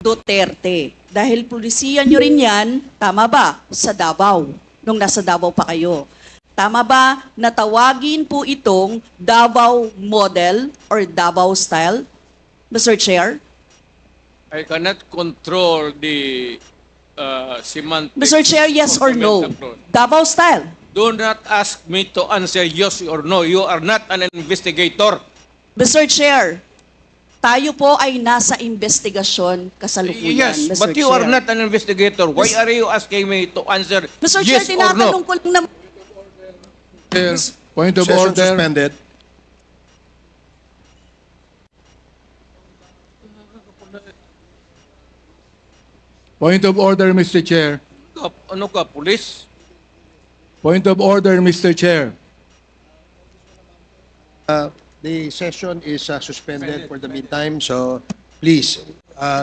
Duterte. Dahil pulisiya nyo rin yan, tama ba, sa Davao, nung nasa Davao pa kayo. Tama ba na tawagin po itong Davao model or Davao style, Mr. Chair? I cannot control the semantics. Mr. Chair, yes or no? Davao style. Do not ask me to answer yes or no. You are not an investigator. Mr. Chair, tayo po ay nasa investigasyon kasalukuyan, Yes, Mr. but you Chair. are not an investigator. Why are you asking me to answer Mr. Chair, yes or no? tinatanong ko lang naman. Chair, point of Session order. suspended. Point of order, Mr. Chair. Ano ka, police? Point of order, Mr. Chair. The session is suspended for the meantime, so please,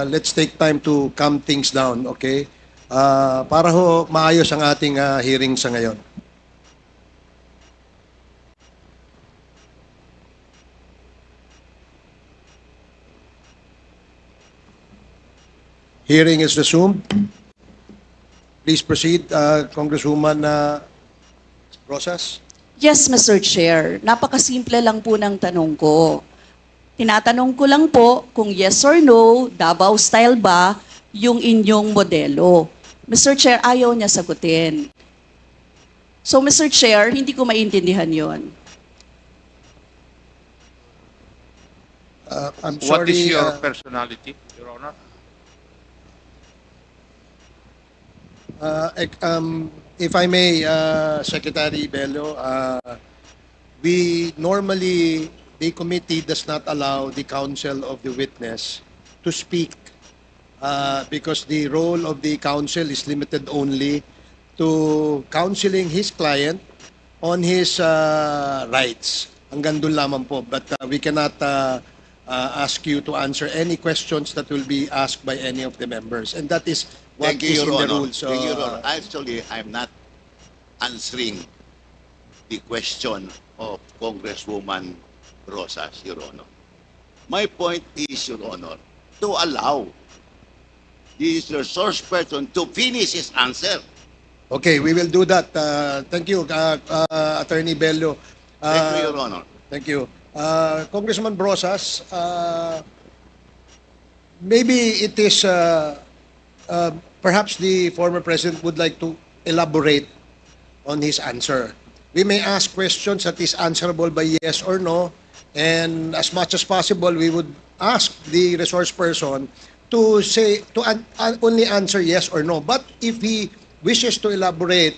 let's take time to calm things down, okay? Para ho maayos ang ating hearing sa ngayon. Hearing is resumed. Please proceed, Congresswoman Rosas. Yes, Mr. Chair. Napakasimple lang po ng tanong ko. Tinatanong ko lang po kung yes or no, Davao style ba yung inyong modelo. Mr. Chair, ayaw niya sagutin. So, Mr. Chair, hindi ko maintindihan yon. I'm sorry. What is your personality, Your Honor? If I may, Secretary Bello, we normally, the committee does not allow the counsel of the witness to speak because the role of the counsel is limited only to counseling his client on his rights. Hanggang doon lamang po. But we cannot ask you to answer any questions that will be asked by any of the members. And that is what Thank you, is in Your the Honor. rules. Thank you, Your Honor. Actually, I'm not answering the question of Congresswoman Rosas, Your Honor. My point is, Your Honor, to allow the resource person to finish his answer. Okay, we will do that. Thank you, Attorney Bello. Thank you, Your Honor. Thank you. Congressman Brosas, maybe it is perhaps the former president would like to elaborate on his answer. We may ask questions that is answerable by yes or no, and as much as possible, we would ask the resource person to say only answer yes or no. But if he wishes to elaborate,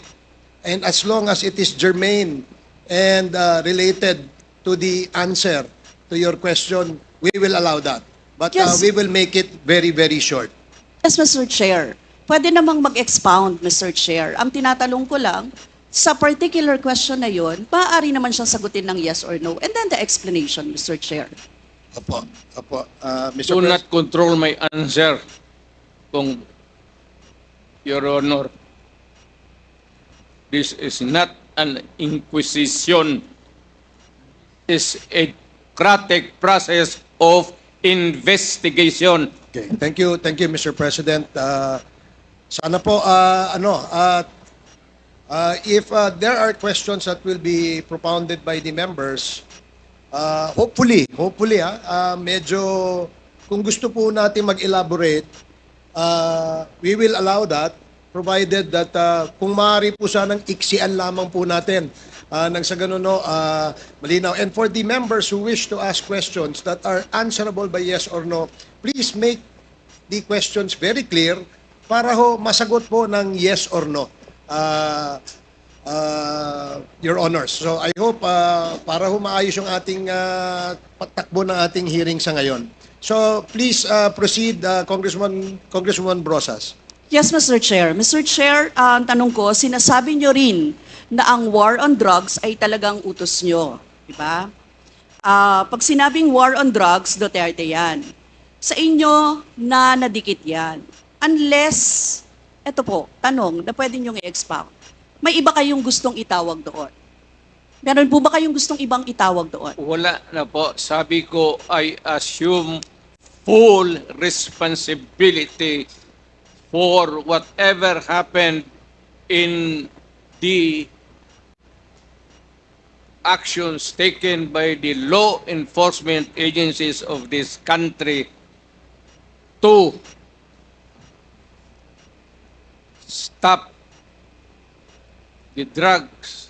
and as long as it is germane and related to the answer to your question, we will allow that. But Yes. we will make it very, very short. Yes, Mr. Chair. Pwede namang mag-expound, Mr. Chair. Ang tinatanong ko lang, sa particular question na yon, maaari naman siyang sagutin ng yes or no. And then the explanation, Mr. Chair. Apo, apo. Mr. Do Pres- not control my answer, kung Your Honor. This is not an inquisition. It's a democratic process of investigation. Okay. Thank you, Mr. President. Sana po, if there are questions that will be propounded by the members, hopefully, medyo, kung gusto po natin mag-elaborate, we will allow that, provided that kung maaari po sanang iksian lamang po natin nang sa ganun, malinaw. And for the members who wish to ask questions that are answerable by yes or no, please make the questions very clear para ho masagot po ng yes or no, Your Honors. So I hope para ho maayos yung ating patakbo ng ating hearing sa ngayon. So please proceed, Congresswoman Brosas. Yes, Mr. Chair. Mr. Chair, ang tanong ko, sinasabi nyo rin na ang war on drugs ay talagang utos nyo. Diba? Pag sinabing war on drugs, Duterte yan. Sa inyo na nadikit yan. Unless, eto po, tanong na pwede nyo i-expound. May iba kayong gustong itawag doon? Meron po ba kayong gustong ibang itawag doon? Wala na po. Sabi ko, I assume full responsibility for whatever happened in the actions taken by the law enforcement agencies of this country to stop the drugs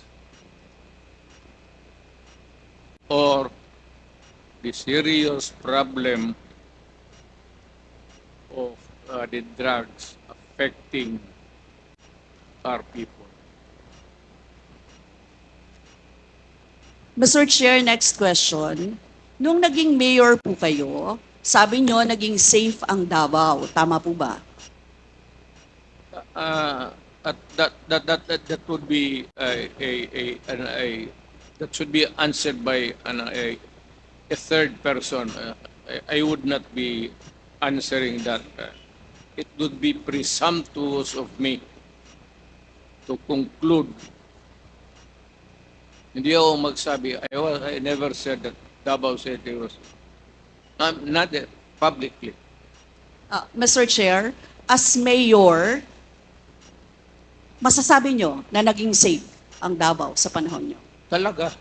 or the serious problem of the drugs affecting our people. Mr. Chair, next question. Nung naging mayor po kayo, sabi nyo naging safe ang Davao. Tama po ba? That would be that should be answered by a third person. I would not be answering that. It would be presumptuous of me to conclude. Hindi ako magsabi. I never said that Davao City was not publicly. Mr. Chair, as mayor, masasabi nyo na naging safe ang Davao sa panahon nyo? Talaga.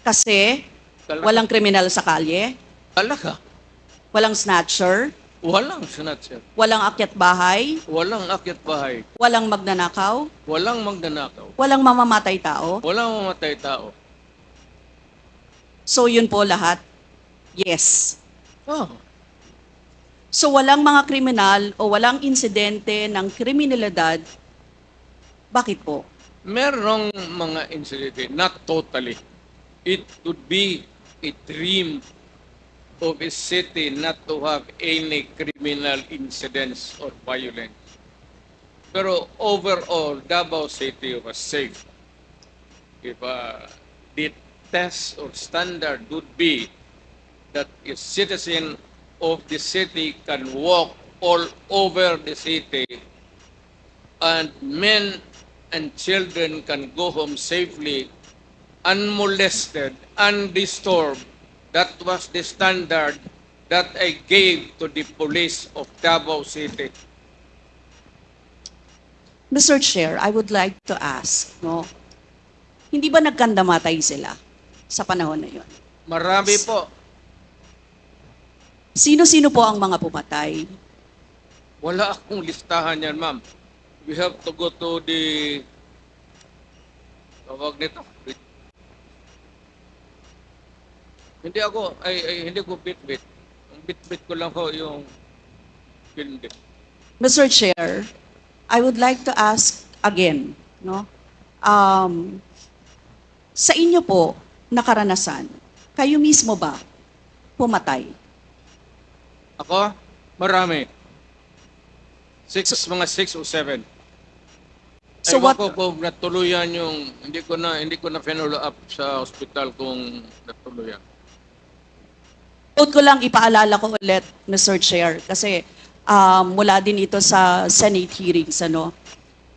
Kasi Talaga. walang kriminal sa kalye, Talaga. walang snatcher, Walang snatcher. walang akyat bahay, Walang akyat bahay. walang magnanakaw, Walang magnanakaw. walang mamamatay tao. Walang mamatay tao. So yun po lahat? Yes. Oh. So walang mga kriminal o walang insidente ng kriminalidad. Bakit po? Merong mga incident, not totally. It would be a dream of a city not to have any criminal incidents or violence. Pero overall, Davao City was safe. If the test or standard would be that a citizen of the city can walk all over the city and men and children can go home safely, unmolested, undisturbed. That was the standard that I gave to the police of Davao City. Mr. Chair, I would like to ask, no? Hindi ba nagkandamatay sila sa panahon na yon? Marami po. Sino-sino po ang mga pumatay? Wala akong listahan yan, ma'am. We have to go to the... Tawag nito. Hindi ko bit-bit. Ang bit-bit ko lang ho yung hindi. Mr. Chair, I would like to ask again, no? Sa inyo po na karanasan, kayo mismo ba pumatay? Ako, marami. Mga 6 o 7. So Ewan what- ko kung natuluyan yung, hindi ko na follow up sa hospital kung natuluyan. Quote ko lang, ipaalala ko ulit, Mr. Chair, kasi mula din ito sa Senate hearings, ano?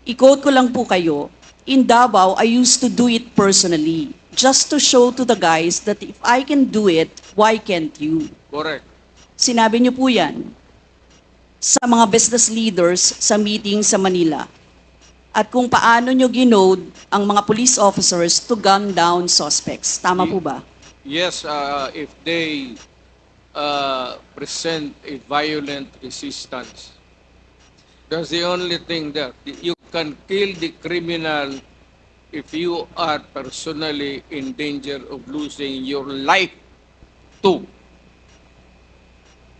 I-quote ko lang po kayo, in Davao, I used to do it personally, just to show to the guys that if I can do it, why can't you? Correct. Sinabi niyo po yan sa mga business leaders sa meeting sa Manila. At kung paano niyo ginode ang mga police officers to gun down suspects. Tama po ba? Yes, if they present a violent resistance. That's the only thing that you can kill the criminal if you are personally in danger of losing your life too.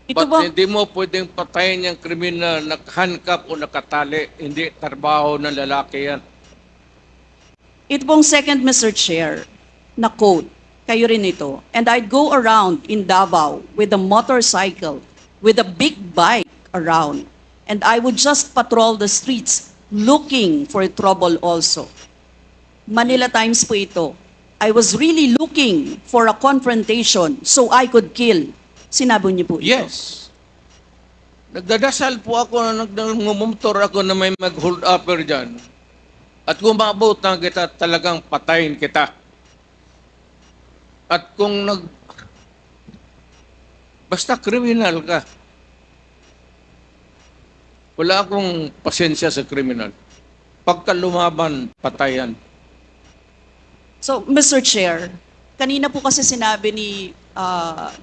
Ito But ba? hindi mo pwedeng patayin yung kriminal na handcuff o nakatali. Hindi trabaho ng lalaki yan. Ito pong second, Mr. Chair, na quote, kayo rin ito. And I'd go around in Davao with a motorcycle, with a big bike around. And I would just patrol the streets looking for trouble also. Manila Times po ito. I was really looking for a confrontation so I could kill. Sinabi niyo po ito. Yes. Nagdadasal po ako na nagmumotor ako na may mag-hold upper dyan. At kung maabot na kita, talagang patayin kita. At kung Basta kriminal ka. Wala akong pasensya sa kriminal. Pagka lumaban, patayan. So, Mr. Chair, kanina po kasi sinabi ni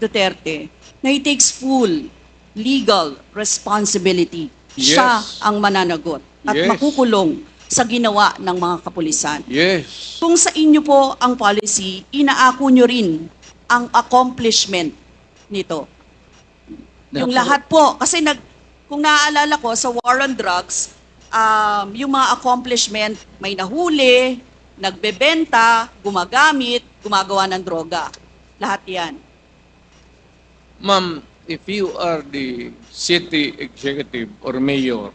Duterte na he takes full legal responsibility. Yes. Siya ang mananagot at Yes. makukulong sa ginawa ng mga kapulisan. Yes. Kung sa inyo po ang policy, inaako nyo rin ang accomplishment nito. Yung lahat po, kasi kung naaalala ko sa war on drugs, yung mga accomplishment, may nahuli, nagbebenta, gumagamit, gumagawa ng droga. Lahat yan. Ma'am, if you are the city executive or mayor,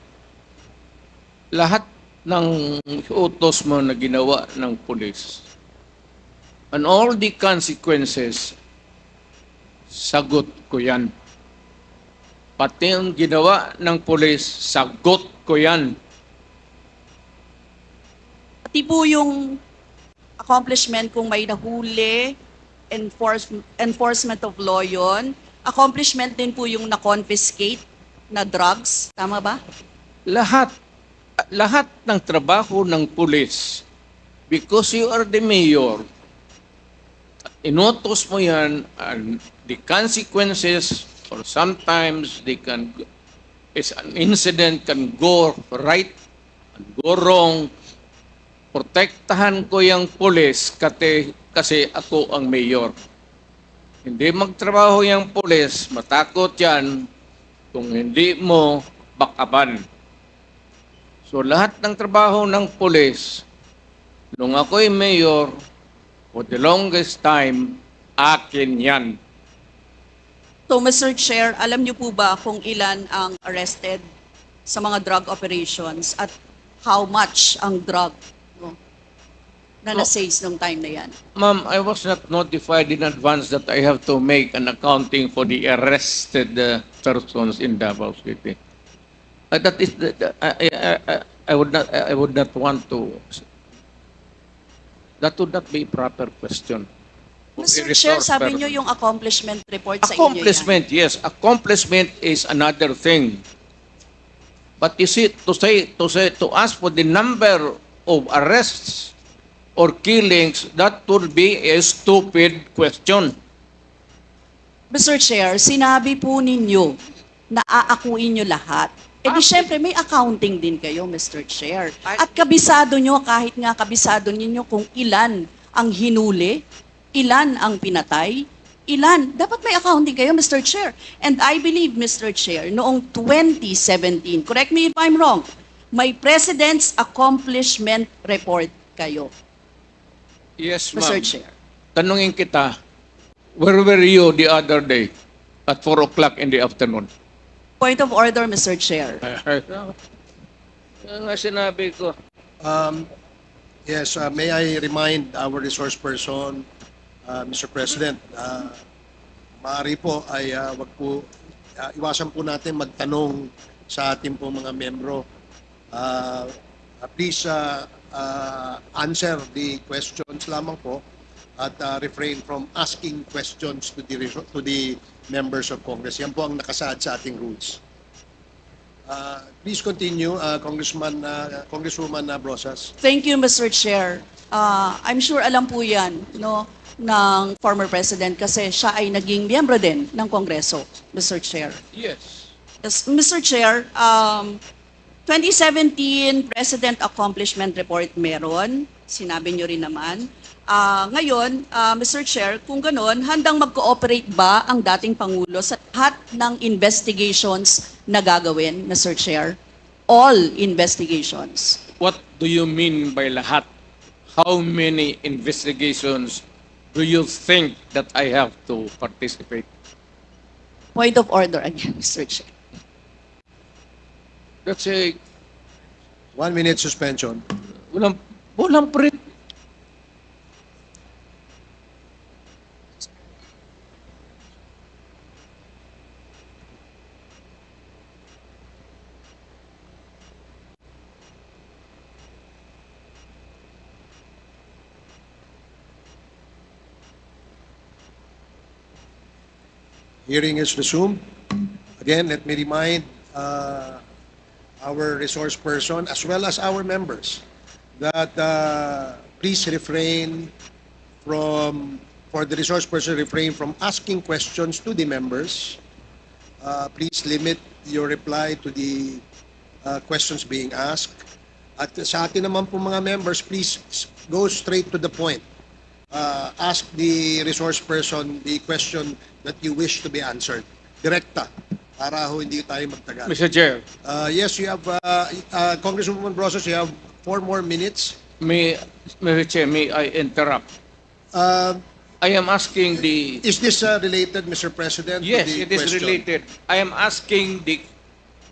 lahat ng utos mo na ginawa ng pulis, and all the consequences, sagot ko yan. Pati ang ginawa ng pulis, sagot ko yan. Pati po yung accomplishment kung may nahuli, enforcement of law yun. Accomplishment din po yung na-confiscate na drugs. Tama ba? Lahat ng trabaho ng pulis, because you are the mayor, inutos mo yan, and the consequences, or sometimes is an incident can go right and go wrong. Protektahan ko yung pulis kasi ako ang mayor. Hindi magtrabaho yung pulis, matakot yan kung hindi mo bakaban. So lahat ng trabaho ng pulis, nung ako'y mayor, for the longest time, akin yan. So, Mr. Chair, alam niyo po ba kung ilan ang arrested sa mga drug operations at how much ang drug na na-seize nung time na yan? Ma'am, I was not notified in advance that I have to make an accounting for the arrested persons in Davao City. That is, I would not want to. That would not be a proper question. Mr. Chair, sabi niyo yung accomplishment report sa inyo yan. Accomplishment, yes. Accomplishment is another thing. But you see, to ask for the number of arrests or killings, that would be a stupid question. Mr. Chair, sinabi po ninyo na aakuin nyo lahat. E di syempre may accounting din kayo, Mr. Chair. At kabisado nyo, kahit nga kabisado ninyo kung ilan ang hinuli, ilan ang pinatay, ilan. Dapat may accounting kayo, Mr. Chair. And I believe, Mr. Chair, noong 2017, correct me if I'm wrong, may President's Accomplishment Report kayo, Yes, Mr. ma'am. Chair. Tanungin kita, where were you the other day at 4 o'clock in the afternoon? Point of order, Mr. Chair. Yan nga sinabi ko. Yes, may I remind our resource person, Mr. President, maaari po ay wag po, iwasan po natin magtanong sa ating po mga membro. Please answer the questions lamang po at refrain from asking questions to the members of Congress. Yan po ang nakasaad sa ating rules. Please continue, Congresswoman Brosas. Thank you, Mr. Chair. I'm sure alam po yan, no, ng former President kasi siya ay naging miyembro din ng Kongreso, Mr. Chair. Yes. Yes, Mr. Chair, 2017 President Accomplishment Report meron, sinabi nyo rin naman. Ngayon, Mr. Chair, kung ganon, handang mag-cooperate ba ang dating Pangulo sa lahat ng investigations na gagawin, Mr. Chair? All investigations. What do you mean by lahat? How many investigations do you think that I have to participate? Point of order again, Mr. Chair. That's a 1 minute suspension. walang Hearing is resumed. Again, let me remind our resource person as well as our members that please refrain for the resource person, refrain from asking questions to the members. Please limit your reply to the questions being asked. At sa atin naman po mga members, please go straight to the point. Ask the resource person the question that you wish to be answered. Direkta, para ho hindi tayo magtagal. Mr. Chair, Yes, you have, Congresswoman Brosas, you have 4 more minutes. Mr. Chair, may I interrupt? Uh, I am asking the... Is this related, Mr. President? to Yes, the it is question? related. I am asking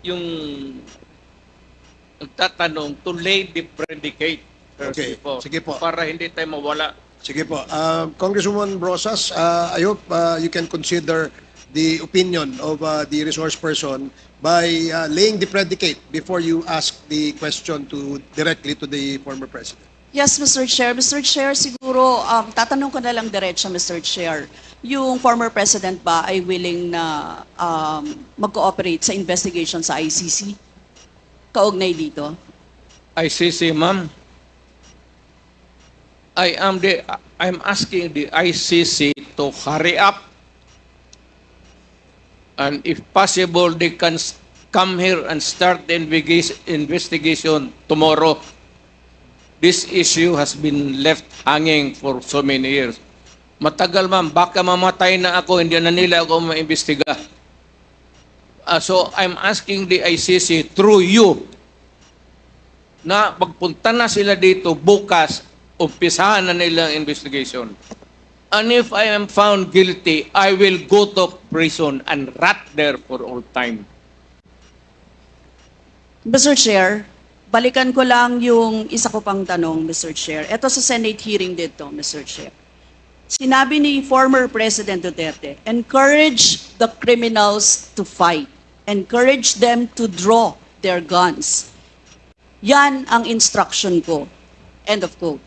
yung nagtatanong to lay the predicate first Okay, before, sige po. para hindi tayo mawala. Sige po. Congresswoman Brosas, I hope you can consider the opinion of the resource person by laying the predicate before you ask the question directly to the former president. Yes, Mr. Chair. Mr. Chair, siguro, tatanong ko na lang diretso, Mr. Chair. Yung former president ba ay willing na mag-cooperate sa investigation sa ICC? Kaugnay dito? ICC, ma'am. I'm asking the ICC to hurry up, and if possible, they can come here and start the investigation tomorrow. This issue has been left hanging for so many years. Matagal, ma'am, baka mamatay na ako, hindi na nila ako maimbestiga. So I'm asking the ICC through you na pagpunta na sila dito bukas, umpisahan na nila ang investigation. And if I am found guilty, I will go to prison and rot there for all time. Mr. Chair, balikan ko lang yung isa ko pang tanong, Mr. Chair. Ito sa Senate hearing dito, Mr. Chair. Sinabi ni former President Duterte, encourage the criminals to fight. Encourage them to draw their guns. Yan ang instruction ko. End of quote.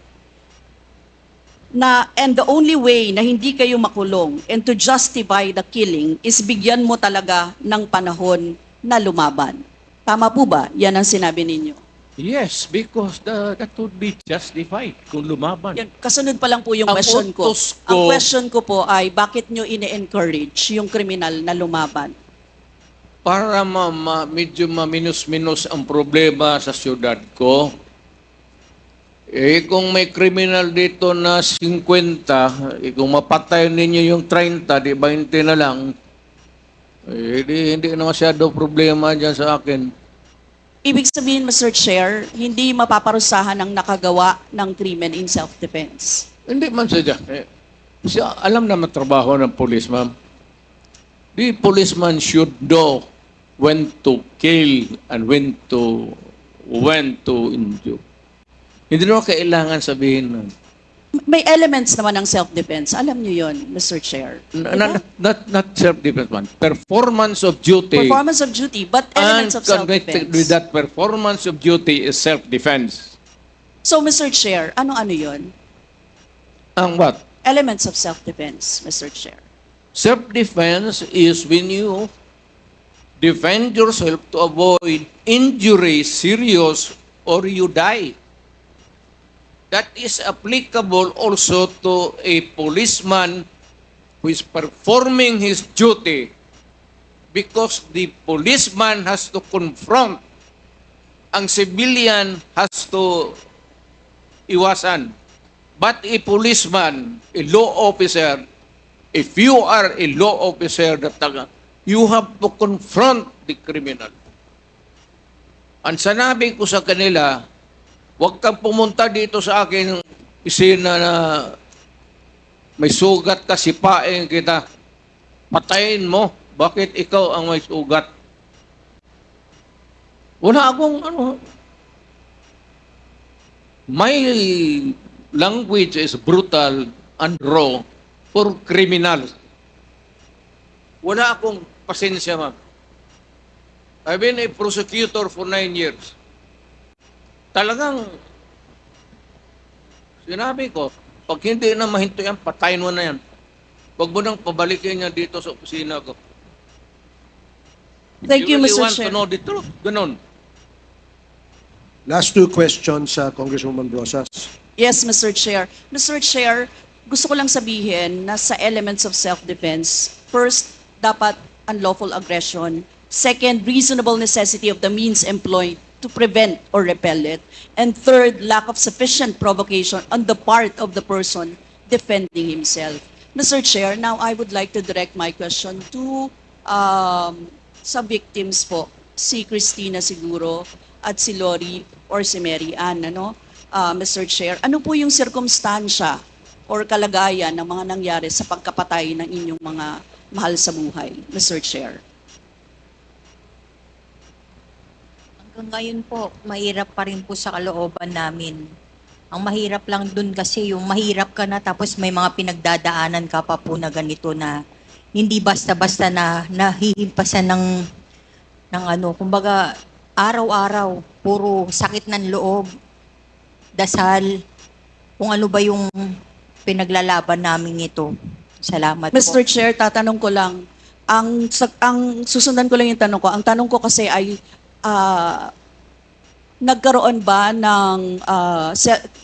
And the only way na hindi kayo makulong and to justify the killing is bigyan mo talaga ng panahon na lumaban. Tama po ba? Yan ang sinabi ninyo. Yes, because that would be justified kung lumaban. Yan, kasunod pa lang po yung Ang question ko. utos ko- Ang question ko po ay, bakit nyo ine-encourage yung kriminal na lumaban? Para medyo maminus-minus ang problema sa syudad ko. Kung may criminal dito na 50, kung mapatay ninyo yung 30, di 20 na lang, hindi na masyado problema dyan sa akin. Ibig sabihin, Mr. Chair, hindi mapaparusahan ang nakagawa ng krimen in self-defense. Hindi man siya. Siya alam naman trabaho ng police, ma'am. The policeman should know when to kill and when to injure. Hindi naman kailangan sabihin nun. May elements naman ng self-defense. Alam niyo yon, Mr. Chair. Not self-defense, man. Performance of duty. Performance of duty, but elements of connected with self-defense. that performance of duty is self-defense. So, Mr. Chair, ano-ano yon? Ang what? Elements of self-defense, Mr. Chair. Self-defense is when you defend yourself to avoid injury, serious, or you die. That is applicable also to a policeman who is performing his duty, because the policeman has to confront, ang civilian has to iwasan. But a policeman, a law officer, if you are a law officer, you have to confront the criminal. Ang sanabi ko sa kanila, huwag kang pumunta dito sa akin isina na may sugat ka, sipain kita, patayin mo. Bakit ikaw ang may sugat? Wala akong my language is brutal and raw for criminals. Wala akong pasensya, ma'am. I've been a prosecutor for 9 years. Talagang sinabi ko, pag hindi na mahinto yan, patayin mo na yan. Huwag mo nang pabalikin niya dito sa opisina ko. Thank you, really Mr. want Chair. to know the truth, ganun. Last two questions, Congresswoman Rosas. Yes, Mr. Chair. Mr. Chair, gusto ko lang sabihin na sa elements of self-defense, first, dapat unlawful aggression. Second, reasonable necessity of the means employed to prevent or repel it. And third, lack of sufficient provocation on the part of the person defending himself. Mr. Chair, now I would like to direct my question to sa victims po, si Christina siguro at si Lori or si Mary Ann, ano? Mr. Chair, ano po yung sirkumstansya or kalagayan ng mga nangyari sa pagkapatay ng inyong mga mahal sa buhay, Mr. Chair? Hanggang ngayon po, mahirap pa rin po sa kalooban namin. Ang mahirap lang dun kasi yung mahirap ka na tapos may mga pinagdadaanan ka pa po na ganito na hindi basta-basta na nahihimpasan ng ano, kumbaga araw-araw, puro sakit ng loob, dasal, kung ano ba yung pinaglalaban namin ito. Salamat Mr. po. Chair, tatanong ko lang, ang susundan ko lang yung tanong ko. Ang tanong ko kasi ay, nagkaroon ba ng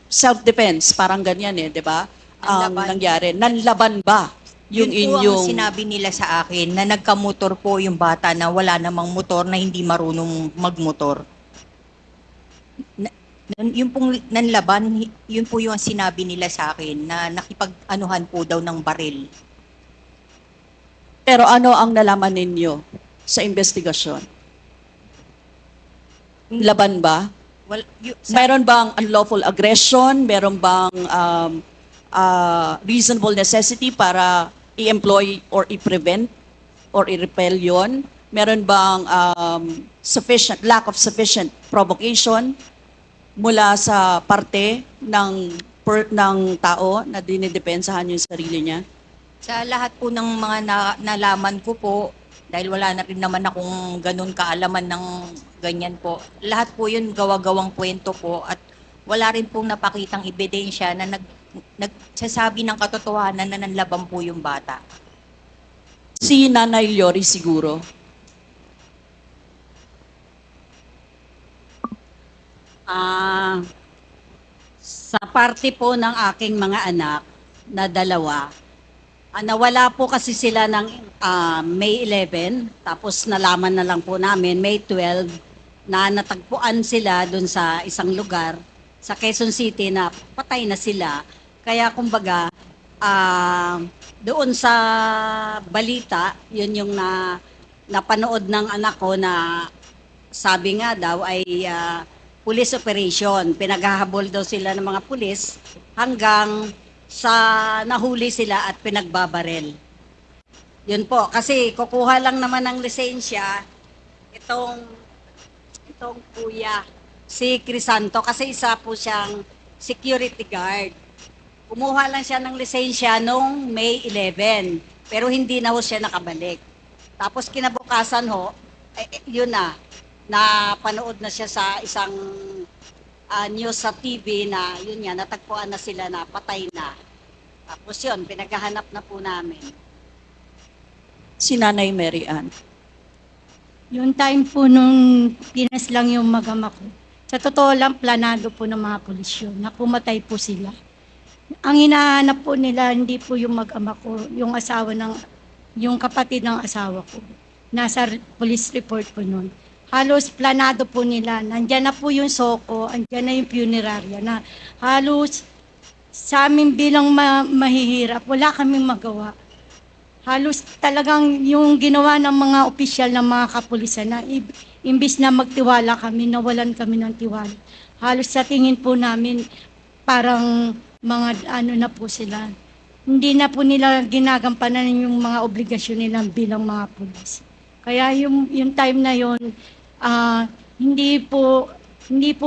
self-defense? Parang ganyan eh, di ba? Ang Nanlaban. nangyari. Nanlaban ba yung Yun po inyong... ang sinabi nila sa akin na nagkamotor po yung bata na wala namang motor na hindi marunong magmotor. Yung pong nanlaban, yun po yung sinabi nila sa akin na nakipag-anuhan po daw ng baril. Pero ano ang nalaman ninyo sa investigasyon? Laban ba? Well, Meron bang unlawful aggression? Meron bang reasonable necessity para i-employ or i-prevent or i-repel yun? Meron bang lack of sufficient provocation mula sa parte ng tao na dinidepensahan yung sarili niya? sa lahat po ng mga nalaman ko po, dahil wala na rin naman akong ganun kaalaman ng ganyan po, lahat po yun gawa-gawang kwento po at wala rin pong napakitang ebidensya na nagsasabi ng katotohanan na nanlaban po yung bata. Si Nanay Lori siguro. Sa parte po ng aking mga anak na dalawa, nawala po kasi sila ng May 11, tapos nalaman na lang po namin May 12 na natagpuan sila dun sa isang lugar sa Quezon City na patay na sila. Kaya kumbaga, doon sa balita, yun yung napanood ng anak ko na sabi nga daw ay police operation. Pinaghahabol daw sila ng mga pulis hanggang sa nahuli sila at pinagbabarel. Yun po, kasi kukuha lang naman ng lisensya itong kuya, si Crisanto, kasi isa po siyang security guard. Kumuha lang siya ng lisensya noong May 11, pero hindi na ho siya nakabalik. Tapos kinabukasan ho, yun na panood na siya sa isang news sa TV na yun nga, natagpuan na sila na patay na. Tapos yun, pinaghahanap na po namin. Si Nanay Mary Ann. Yung time po nung pinas lang yung mag-ama ko, sa totoo lang, planado po ng mga pulis yun, na pumatay po sila. Ang hinahanap po nila, hindi po yung mag-ama ko, yung kapatid ng asawa ko. Nasa police report po nun. Halos planado po nila, nandyan na po yung soko, andyan na yung punerarya, na halos sa amin bilang mahihirap, wala kaming magawa. Halos talagang yung ginawa ng mga opisyal ng mga kapulisan na imbis na magtiwala kami, nawalan kami ng tiwala. Halos sa tingin po namin parang mga na po sila. Hindi na po nila ginagampanan yung mga obligasyon nila bilang mga pulis. Kaya yung time na yon, hindi po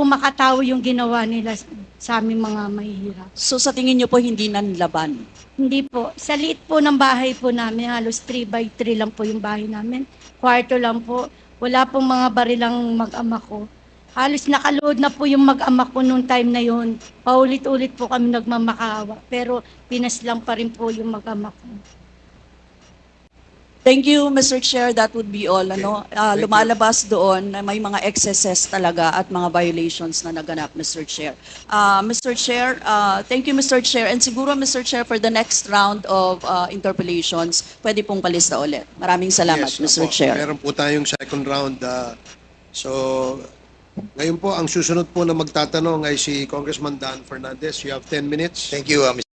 makatawo yung ginawa nila sa aming mga mahihirap. So sa tingin niyo po hindi nanlaban? Hindi po. Sa liit po ng bahay po namin, halos 3x3 lang po yung bahay namin. Kwarto lang po. Wala pong mga barilang mag-ama ko. Halos nakaload na po yung mag-ama ko noong time na yon. Paulit-ulit po kami nagmamakaawa. Pero pinaslang pa rin po yung mag-ama ko. Thank you, Mr. Chair. That would be all. Ano, lumalabas doon na may mga excesses talaga at mga violations na naganap, Mr. Chair. Mr. Chair, thank you, Mr. Chair. And siguro, Mr. Chair, for the next round of interpellations, pwede pong palista ulit. Maraming salamat, Yes, Mr. opo. Chair. Meron po tayong second round. So, ngayon po, ang susunod po na magtatanong ay si Congressman Dan Fernandez. You have 10 minutes. Thank you, Mr.